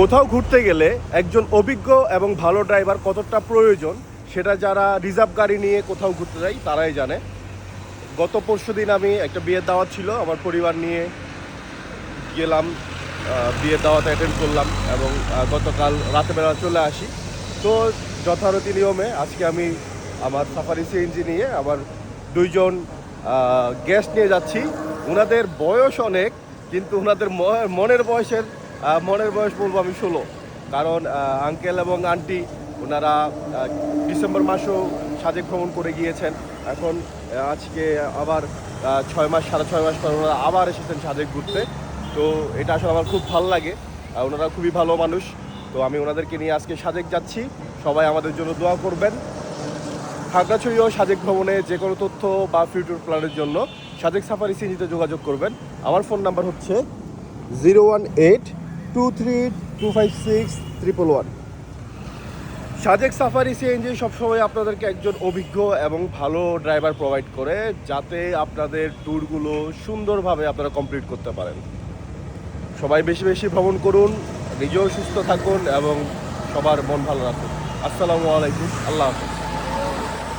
কোথাও ঘুরতে গেলে একজন অভিজ্ঞ এবং ভালো ড্রাইভার কতটা প্রয়োজন সেটা যারা রিজার্ভ গাড়ি নিয়ে কোথাও ঘুরতে যায় তারাই জানে। গত পরশুদিন আমি একটা বিয়ের দাওয়াত ছিল, আমার পরিবার নিয়ে গেলাম, বিয়ের দাওয়াতে অ্যাটেন্ড করলাম এবং গতকাল রাতেবেলা চলে আসি। তো যথারীতি নিয়মে আজকে আমি আমার সাফারি সিএনজি নিয়ে আমার দুইজন গেস্ট নিয়ে যাচ্ছি। ওনাদের বয়স অনেক, কিন্তু ওনাদের মনের বয়স বলবো আমি 16। কারণ আঙ্কেল এবং আন্টি ওনারা ডিসেম্বর মাসেও সাজেক ভ্রমণ করে গিয়েছেন। এখন আজকে আবার 6 মাস 6.5 মাস পর ওনারা আবার এসেছেন সাজেক ঘুরতে। তো এটা আসলে আমার খুব ভালো লাগে, ওনারা খুবই ভালো মানুষ। তো আমি ওনাদেরকে নিয়ে আজকে সাজেক যাচ্ছি, সবাই আমাদের জন্য দোয়া করবেন। খাগড়াছড়ি ও সাজেক ভ্রমণে যে কোনো তথ্য বা ফিউচার প্ল্যানের জন্য সাজেক সাফারি সিএনজিতে যোগাযোগ করবেন। আমার ফোন নাম্বার হচ্ছে 01823256111। সাজেক সাফারি সিএনজি সবসময় আপনাদেরকে একজন অভিজ্ঞ এবং ভালো ড্রাইভার প্রোভাইড করে, যাতে আপনাদের ট্যুরগুলো সুন্দরভাবে আপনারা কমপ্লিট করতে পারেন। সবাই বেশি বেশি ভ্রমণ করুন, নিজেও সুস্থ থাকুন এবং সবার মন ভালো রাখুন। আসসালামু আলাইকুম, আল্লাহ হাফেজ।